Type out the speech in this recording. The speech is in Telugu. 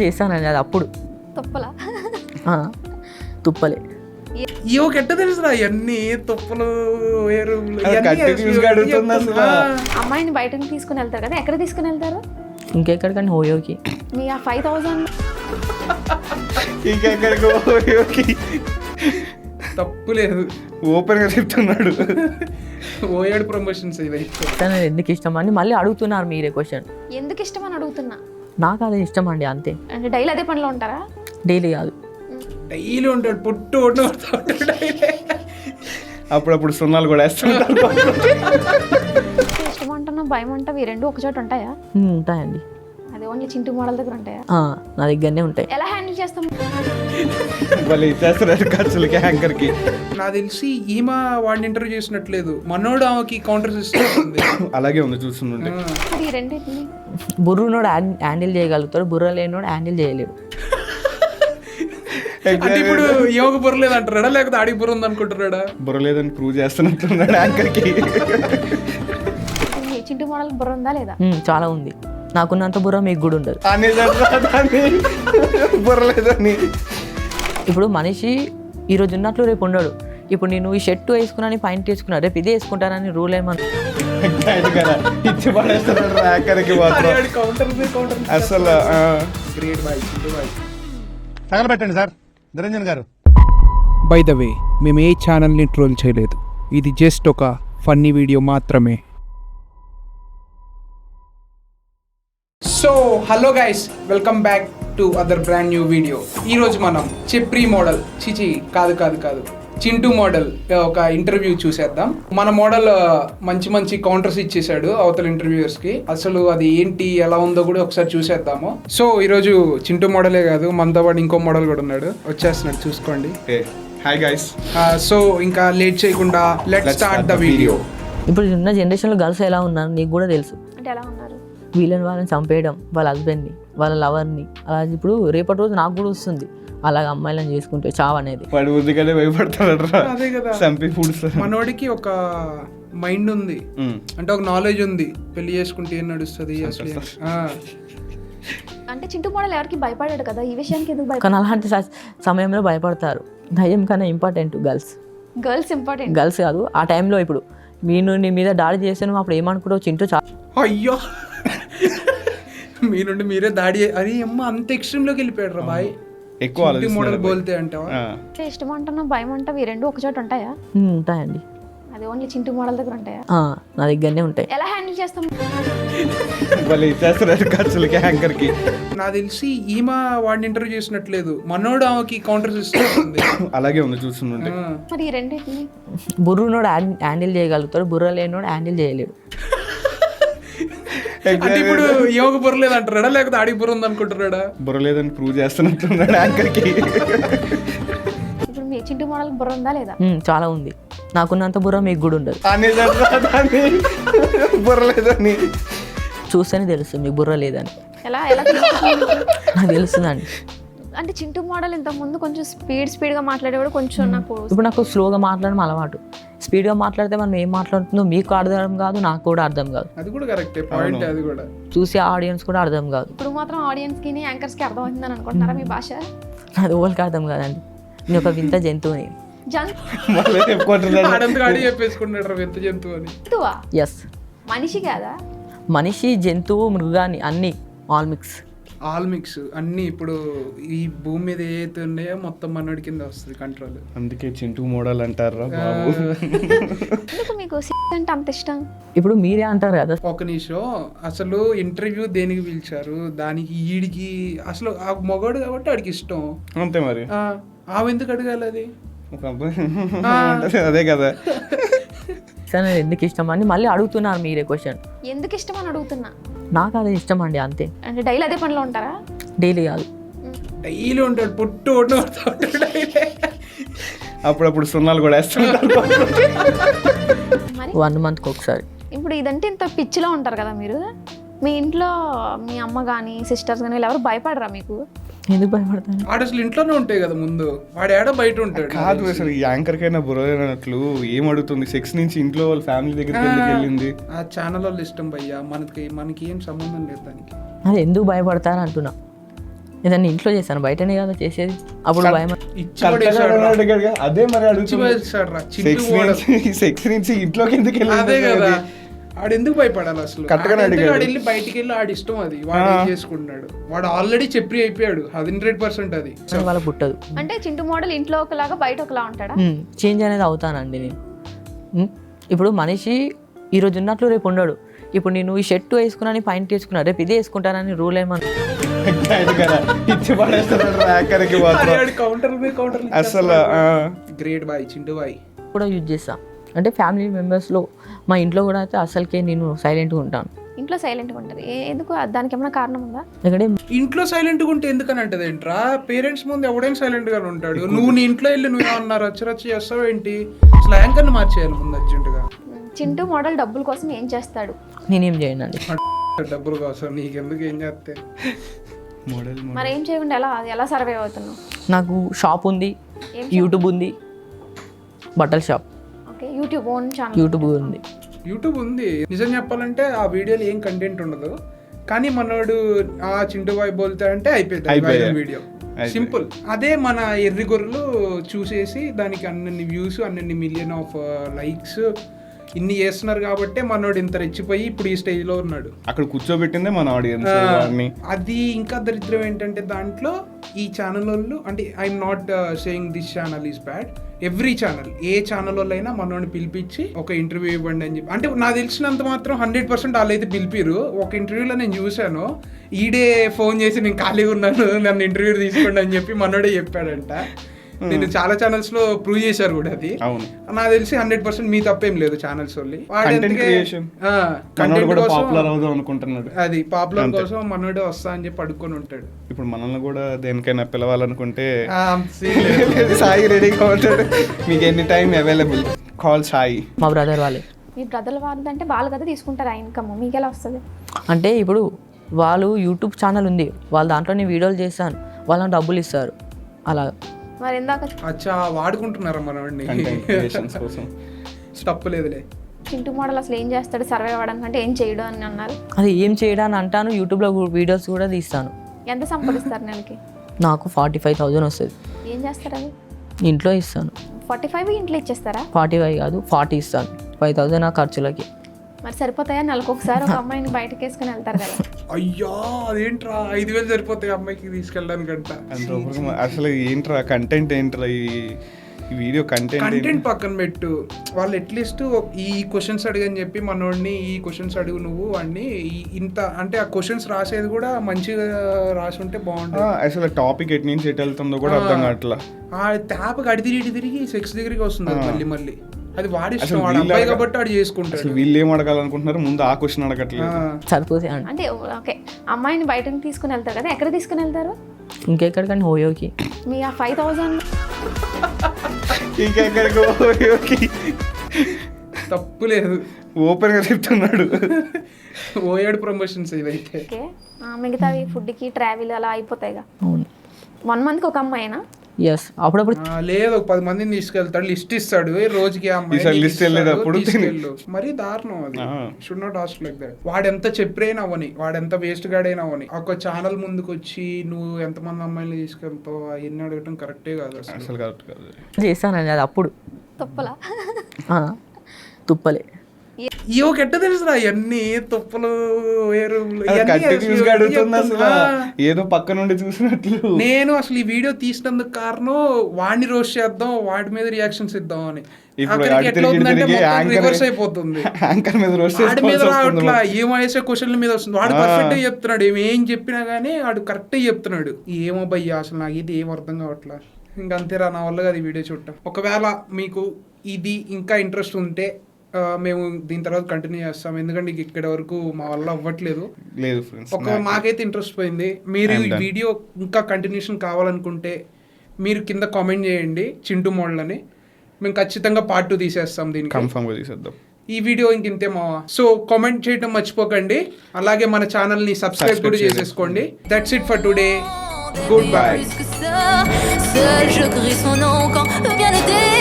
చేస్తానండి అది అప్పుడు తప్పలా తుప్పలే. ఇవో కెట్ట తెలుసురా ఇవన్నీ తుప్పలు అమ్మాయిని బయటకు తీసుకుని వెళ్తారు కదా, ఎక్కడ తీసుకుని వెళ్తారు? ఇంకెక్కడికండి హోయోకి. మీ ఆ 5,000 ఇంకెక్కడికి తప్పు లేదు, ఓపెన్ గా చెప్తున్నాడు. ఓయాడు ప్రమోషన్స్ ఇవి. తనని ఎందుకు ఇష్టం అని మళ్ళీ అడుగుతున్నారు మీరే క్వశ్చన్. ఎందుకు ఇష్టం అని అడుగుతున్నా. నాకు అదే ఇష్టం అండి, అంతే. అంటే డైలీ అదే పనిలో ఉంటారా? డైలీ కాదు, డైలీ ఉంటాడు, పొట్టు అప్పుడప్పుడు సున్నాలు కూడా వేస్తుంటారు. ఇష్టం అంటున్నా భయం అంటావు, ఈ రెండు ఒక చోట ఉంటాయా? ఉంటాయండి. అది ఓన్లీ చింటూ మోడల్ దగ్గర ఉంటాయా? నా దగ్గరనే ఉంటాయి. ఎలా హ్యాండిల్ చేస్తాం? వాళ్ళు ఇచ్చేస్తారు ఖర్చులకి, యాంకర్ కి. నాకు తెలిసి ఈమె వాడిని ఇంటర్వ్యూ చేసినట్లేదు, మనోడు ఆమెకి కౌంటర్స్ ఇస్తుంది. అలాగే ఉంది చూస్తుంటే. అది ఈ రెండింటిని బుర్రునోడు హ్యాండిల్ చేయగలుగుతాడు, బుర్ర లేనోడు హ్యాండిల్ చేయలేడు. అంటే ఇప్పుడు యోగ బుర్ర లేదు అంటారా, లేకపోతే ఆడికి బుర్ర ఉంది అనుకుంటున్నాడా? బుర్ర లేదని ప్రూవ్ చేస్తున్నట్టున్నాడు యాంకర్ కి. ఈ చింటూ మోడల్ బుర్ర ఉందా లేదా? చాలా ఉంది. నాకున్నంత బుర్ర మీకు కూడా ఉండదు. బుర్ర లేదని. ఇప్పుడు మనిషి ఈరోజు ఉన్నట్లు రేపు ఉండడు. ఇప్పుడు నేను ఈ షర్ట్ వేసుకున్నాను, పాయింట్ వేసుకున్నా, రేపు ఇదే వేసుకుంటానని రూల్ ఏమన్నా ఇచ్చి పడేస్తున్నాడు యాంకర్ కి మాత్రం. అసలు గ్రేట్ బాయ్, చింటూ బాయ్. తగలబెట్టండి సార్ నిరంజన్ గారు. బై ద వే, మేము ఏ ఛానల్ని ట్రోల్ చేయలేదు, ఇది జస్ట్ ఒక ఫన్నీ వీడియో మాత్రమే. So hello guys, welcome back to other brand new video. ఈరోజు మనం చెప్రీ మోడల్ కాదు చింటూ మోడల్ ఒక ఇంటర్వ్యూ చూసేద్దాం. మన మోడల్ మంచి మంచి కౌంటర్స్ ఇచ్చేసాడు అవతల ఇంటర్వ్యూయర్స్ కి. అసలు అది ఏంటి, ఎలా ఉందో కూడా ఒకసారి చూసేద్దాము. సో ఈరోజు చింటూ మోడలే కాదు, మనతో పాటు ఇంకో మోడల్ కూడా ఉన్నాడు, వచ్చేస్తున్నాడు, చూసుకోండి. Hi guys. సో ఇంకా లేట్ చేయకుండా లెట్స్ స్టార్ట్ ద వీడియో. ఇప్పుడు ఉన్న జనరేషన్లో గర్ల్స్ ఎలా ఉన్నారు నీకు కూడా తెలుసు. అంటే ఎలా ఉన్నారు? వాళ్ళని చంపేయడం, వాళ్ళ హస్బెండ్ని, వాళ్ళ లవర్ని, అలా. ఇప్పుడు రేపటి రోజు నాకు కూడా వస్తుంది అలాగ అమ్మాయిలను చేసుకుంటే చావు అనేది. వాడు ఉద్దిగానే భయపడతాడు. అదే కదా, మనోడికి ఒక మైండ్ ఉంది, అంటే ఒక నాలెడ్జ్ ఉంది, పెళ్లి చేసుకుంటే ఏం నడుస్తుంది అసలు. అంటే చింటూ మోడల్ ఎవరికి భయపడాడు కదా, ఈ విషయానికి ఎందుకు భయపడ? కానీ అలాంటి సమయంలో భయపడతారు. ధైర్యం కన్నా ఇంపార్టెంట్ గర్ల్స్ ఇంపార్టెంట్. గర్ల్స్ కాదు ఆ టైంలో. ఇప్పుడు నీ మీద దాడి చేసాను, అప్పుడు ఏమనుకుంటావు? చింటూ అయ్యో మీ నుండి మీరే దాడి, అరే అమ్మ అంత ఎక్స్ట్రీమ్ లోకి వెళ్ళిపోయాడు రా బాయ్. ఎక్కువ మోడల్ బోల్తే అంటావా? ఇష్టం అంటున్నా భయం అంటావు, ఈ రెండు ఒక చోట ఉంటాయా? ఉంటాయండి. అది ఓన్లీ చింటూ మోడల్ దగ్గర ఉంటాయా? నా దగ్గరనే ఉంటాయి. ఎలా హ్యాండిల్ చేస్తాం? వాళ్ళు ఇచ్చేస్తారు ఖర్చులకి, యాంకర్ కి. నాకు తెలిసి ఈమె వాడిని ఇంటర్వ్యూ చేసినట్లేదు, మనోడు ఆమెకి కౌంటర్స్ ఇస్తుంది. అలాగే ఉంది చూస్తుంటే. మరి ఈ రెండింటిని బుర్రునోడు హ్యాండిల్ చేయగలుగుతాడు, బుర్ర లేనోడు హ్యాండిల్ చేయలేడు. అంటే ఇప్పుడు యోగ బుర్ర లేదు అంటారా, లేకపోతే ఆడికి బుర్ర ఉంది అనుకుంటున్నాడా? బుర్ర లేదని ప్రూవ్ చేస్తున్నట్టున్నాడు యాంకర్ కి. ఇప్పుడు మీ చింటూ మోడల్ బుర్ర ఉందా లేదా? చాలా ఉంది. నాకున్నంత బుర్ర మీకు కూడా ఉండదు. బుర్ర లేదని చూస్తేనే తెలుస్తుంది మీకు బుర్ర లేదని. ఎలా నాకు తెలుస్తుందండి. అంటే చింటూ మోడల్ ఇంత ముందు కొంచెం స్పీడ్గా మాట్లాడేవాడు, కొంచెం ఇప్పుడు నాకు స్లోగా మాట్లాడడం అలవాటు. స్పీడ్గా మాట్లాడితే మనం ఏం మాట్లాడుతుందో మీకు అర్థం కాదు, నాకు కూడా అర్థం కాదు. అది కూడా కరెక్టే పాయింట్, అది కూడా చూసే ఆడియన్స్ కూడా అర్థం కాదు. ఇప్పుడు మాత్రం ఆడియన్స్ కి యాంకర్స్ కి అర్థం అవుతుందని అనుకుంటున్నారా మీ భాష? అది ఓళ్ళకి అర్థం కాదండి. నేను ఒక వింత జంతువుని. చెప్పేసుకుంటాడు వింత జంతువు అని. ఎస్, మనిషి కాదా? మనిషి, జంతువు, మృగాన్ని, అన్ని ఆల్ మిక్స్ అన్ని. ఇప్పుడు ఈ భూమి మీద ఏదైతే ఉన్నాయో మొత్తం మనోడి కింద వస్తుంది కంట్రోల్. అందుకే చింటూ మోడల్ అంటారా బాబు. మీకు అంటే అంత ఇష్టం? ఇప్పుడు మీరే అంటారు కదా. ఒక నిమిషం, అసలు ఇంటర్వ్యూ దేనికి పిలిచారు, దానికి ఈడికి అసలు ఆ మగవాడు కాబట్టి ఆడికి ఇష్టం అంతే. మరి ఆమె ఎందుకు అడగాలి? అది ఒక అబ్బాయి అదే కదా. ఎందుకు ఇష్టం అని మళ్ళీ అడుగుతున్నారు మీరే క్వశ్చన్. ఎందుకు ఇష్టం అని అడుగుతున్నా. నాకు అదే ఇష్టం అండి, అంతే. అంటే డైలీ అదే పనిలో ఉంటారా? డైలీ కాదు, డైలీ ఉంటాడు, పొట్టు అప్పుడప్పుడు సున్నాలు కూడా వేస్తుంటారు. 1 monthకి ఒకసారి. ఇప్పుడు ఇదంటే ఇంత పిచ్చిలో ఉంటారు కదా మీరు. మీ ఇంట్లో మీ అమ్మ కానీ సిస్టర్స్ కానీ ఎవరు భయపడరా మీకు? ఎందుకు భయపడతాను? వాడు అసలు ఇంట్లోనే ఉంటాయి కదా ముందు, వాడు ఏడో బయట ఉంటాడు. కాదు అసలు ఈ యాంకర్ కైనా బుర్రనట్లు ఏం అడుగుతుంది? సెక్స్ నుంచి ఇంట్లో వాళ్ళ ఫ్యామిలీ దగ్గరికి వెళ్ళింది. ఆ ఛానల్ వాళ్ళు ఇష్టం భయ్యా, మనకి ఏం సంబంధం లేదు దానికి. అది ఎందుకు భయపడతారు అంటున్నా. ఏదన్నా ఇంట్లో చేశాను, బయటనే కదా చేసేది. అప్పుడు భయం. ఇచ్చి పడేసాడు రా. అడిగాడుగా, అదే మరి ఇచ్చి అడుగుతున్నా. పడేసాడు రా. Chintu sex model. నుంచి సెక్స్ నుంచి ఇంట్లోకి ఎందుకు అదే కదా, వెళ్ళాలి? ఆడు ఎందుకు భయపడాలి అసలు? కరెక్ట్గానే ఆడు ఎందుకు అడిగాడు. ఆడు వెళ్ళి బయటికి వెళ్ళి ఆడి ఇష్టం అది, వాడు ఏం చేసుకుంటున్నాడు. వాడు ఆల్రెడీ చెప్పి అయిపోయాడు 100% అది. వాళ్ళకి పుట్టదు. అంటే చింటూ మోడల్ ఇంట్లో ఒకలాగా బయట ఒకలా ఉంటాడా? చేంజ్ అనేది అవుతానండి నేను. ఇప్పుడు మనిషి ఈరోజు ఉన్నట్లు రేపు ఉండడు. ఇప్పుడు నేను ఈ షర్ట్ వేసుకున్నాను, పాయింట్ వేసుకున్నా, రేపు ఇదే వేసుకుంటానని రూల్ ఏమన్నా? ఇచ్చి పడేస్తాడు ర్యాకర్కి మాత్రం. కౌంటర్ అసలు గ్రేట్ బాయ్ చింటూ బాయ్. కూడా యూజ్ చేస్తా. అంటే ఫ్యామిలీ మెంబర్స్లో మా ఇంట్లో కూడా అయితే అసలుకే నేను సైలెంట్గా ఉంటాను. ఇంట్లో సైలెంట్గా ఉంటారు. ఎందుకు? దానికి ఏమైనా కారణం ఉందా? ఎందుకంటే ఇంట్లో సైలెంట్ గా ఉంటే ఎందుకని అంటది ఏంట్రా? పేరెంట్స్ ముందు ఎవడైనా సైలెంట్ గా ఉంటాడు. నువ్వు నీ ఇంట్లో వెళ్ళి నువ్వు ఏమన్నా రచ్చరచ్చ చేస్తావు ఏంటి? అసలు యాంకర్ని మార్చేయాలి ముందు అర్జెంట్ గా. చింటూ మోడల్ డబ్బుల కోసం ఏం చేస్తాడు? నేనేం చేయను అండి. డబ్బులు కోసం నీకెందుకు, ఏం చేస్తే? మోడల్ మరి ఏం చేయకుండా ఎలా సర్వే అవుతున్నావు? నాకు షాప్ ఉంది, యూట్యూబ్ ఉంది, బట్టల shop, okay, YouTube own channel. YouTube ఉంది. యూట్యూబ్ ఉంది. నిజం చెప్పాలంటే ఆ వీడియోలో ఏం కంటెంట్ ఉండదు, కానీ మనోడు ఆ చింటూ బాయ్ బోల్తా అంటే అయిపోయింది వీడియో. సింపుల్. అదే మన ఎర్రి గొర్రెలు చూసేసి దానికి అన్ని వ్యూస్, అన్ని మిలియన్ ఆఫ్ లైక్స్ ఇన్ని చేస్తున్నారు కాబట్టి మనోడు ఇంత రెచ్చిపోయి ఇప్పుడు ఈ స్టేజ్ లో ఉన్నాడు. అక్కడ కూర్చోబెట్టిందే మన ఆడియన్స్. అది ఇంకా దరిద్రం ఏంటంటే దాంట్లో ఈ ఛానల్ వాళ్ళు, అంటే I'm not saying this channel is bad, every channel, A channel వాళ్ళు అయినా మనోడిని పిలిపించి ఒక ఇంటర్వ్యూ ఇవ్వండి అని చెప్పి, అంటే నాకు తెలిసినంత మాత్రం 100% వాళ్ళు అయితే పిలిపిరు. ఒక ఇంటర్వ్యూలో నేను చూశాను, ఈడే ఫోన్ చేసి నేను ఖాళీగా ఉన్నాను నన్ను ఇంటర్వ్యూ తీసుకోండి అని చెప్పి మనోడే చెప్పాడంట. నేను చాలా ఛానల్స్ లో ప్రూవ్ చేశారు కూడా అది. నాకు తెలిసి 100% మీ తప్పేం లేదు ఛానల్స్ వాళ్ళు. కంటెంట్ పాపులర్ అవుదాం అనుకుంటున్నాడు. అది పాపులర్ కోసం మనోడే వస్తా అని చెప్పి అడుక్కొని ఉంటాడు. ఇప్పుడు మనల్ని కూడా దేనికైనా పిలవాలనుకుంటే సాయి రెడీగా ఉంటాడు. మీకు any time available, call Sai. మా బ్రదర్ వాళ్ళే. మీ బ్రదర్ వాళ్ళు అంటే వాళ్ళు కదా తీసుకుంటారు ఆ ఇన్కమ్, మీకు ఎలా వస్తుంది? అంటే ఇప్పుడు వాళ్ళు యూట్యూబ్ ఛానల్ ఉంది, వాళ్ళ దాంట్లో నేను వీడియోలు చేస్తాను, వాళ్ళని డబ్బులు ఇస్తారు అలా. మరి ఇందాక అచ్చా వాడుకుంటున్నారా మనోడిని? తప్పలేదులే. చింటూ మోడల్ అసలు ఏం చేస్తాడు సర్వే అవ్వడానికి, అంటే ఏం చేయడు అని అన్నారు. అది ఏం చేయడానికి అంటాను, యూట్యూబ్లో వీడియోస్ కూడా తీస్తాను. ఎంత సంపాదిస్తారు నెలకి? నాకు 45,000 వస్తుంది. ఏం చేస్తారు అది? ఇంట్లో ఇస్తాను. 45 ఇంట్లో ఇచ్చేస్తారా? 45 కాదు 40 ఇస్తాను. 5,000 నా ఖర్చులకి. మరి సరిపోతాయా? నెలకు ఒకసారి ఒక అమ్మాయిని బయటకు వేసుకుని వెళ్తారు కదా. అయ్యా అదేంట్రా 5,000 సరిపోతాయి అమ్మాయికి తీసుకెళ్ళడానికంట. అసలు ఏంట్రా కంటెంట్, ఏంట్రా ఈ వీడియో కంటెంట్ పక్కన పెట్టు. వాళ్ళు అట్లీస్ట్ ఈ క్వశ్చన్స్ అడిగని చెప్పి మనోడిని ఈ క్వశ్చన్స్ అడుగు నువ్వు అన్ని ఇంత, అంటే ఆ క్వశ్చన్స్ రాసేది కూడా మంచిగా రాసి ఉంటే బాగుంటుంది. అసలు టాపిక్ ఎటు నుంచి ఎటు వెళ్తుందో కూడా అర్థం కావట్లా. ఆ ట్యాప్ అడి తిరిగి సెక్స్ దగ్గరికి వస్తుంది మళ్ళీ. అది వాడి ఇష్టం, వాడు అబ్బాయి కాబట్టి వాడు చేసుకుంటాడు. అసలు వీళ్ళు ఏం అడగాలనుకుంటున్నారు, ముందు ఆ క్వశ్చన్ అడగట్లేదు. సరిపోతే అంటే ఓకే, అమ్మాయిని బయటకు తీసుకుని వెళ్తారు కదా, ఎక్కడ తీసుకుని వెళ్తారు? ఇంకెక్కడికని హోయోకి. మీ ఆ 5,000 ఇంకెక్కడికి తప్పు లేదు, ఓపెన్ గా చెప్తున్నాడు. ఓయాడు ప్రమోషన్స్ ఇదైతే. ఓకే, మిగతావి ఫుడ్కి ట్రావెల్ అలా అయిపోతాయిగా. అవును. 1 మంత్కి ఒక అమ్మాయినా? ఎస్. అప్పుడప్పుడు లేదు, ఒక 10 మందిని తీసుకెళ్తాడు, లిస్ట్ ఇస్తాడు, రోజుకి లిస్ట్ వెళ్ళేటప్పుడు మరి దారుణం అది. Should not ask like that. వాడెంత చెప్పరైనా అవని, వాడెంత వేస్ట్ గాడైనా అవని, ఒక ఛానల్ ముందుకు వచ్చి నువ్వు ఎంతమంది అమ్మాయిలు తీసుకెళ్తావు అవన్నీ అడగటం కరెక్టే కాదు అసలు. కరెక్ట్ కాదు. చేస్తానండి అది అప్పుడు. తప్పలా? తుప్పలే. ఎట్ట తెలుసురా ఇవన్నీ తుప్పలు ఏదో పక్క నుండి చూసినట్లు. నేను అసలు ఈ వీడియో తీసినందుకు కారణం వాడిని రోస్ట్ చేద్దాం, వాడి మీద రియాక్షన్స్ ఇద్దాం అని. రివర్స్ అయిపోతుంది. వాడి మీద రావట్లా, ఏం వేసే క్వశ్చన్ల మీద వస్తుంది. వాడు పర్ఫెక్ట్ గా చెప్తున్నాడు, ఏం చెప్పినా గానీ వాడు కరెక్ట్ చెప్తున్నాడు. ఏమో భయ్యా అసలు నాకు ఇది ఏం అర్థం కావట్లా. ఇంకంతేరా నా వల్ల అది వీడియో చూడటం. ఒకవేళ మీకు ఇది ఇంకా ఇంట్రెస్ట్ ఉంటే మేము దీని తర్వాత కంటిన్యూ చేస్తాం, ఎందుకంటే ఇక్కడ వరకు మా వల్ల అవ్వట్లేదు. లేదు మాకైతే ఇంట్రెస్ట్ పోయింది. మీరు ఈ వీడియో ఇంకా కంటిన్యూషన్ కావాలనుకుంటే మీరు కింద కామెంట్ చేయండి చింటూ మోడల్ అని, మేము ఖచ్చితంగా పార్ట్ 2 తీసేస్తాం. దీనికి కన్ఫర్మ్ గా తీసేద్దాం. ఈ వీడియో ఇంతే మావా. సో కామెంట్ చేయడం మర్చిపోకండి, అలాగే మన ఛానల్ ని సబ్స్క్రైబ్ కూడా చేసేసుకోండి. That's it for today. Good bye. Seul je crie son nom quand vient l'été.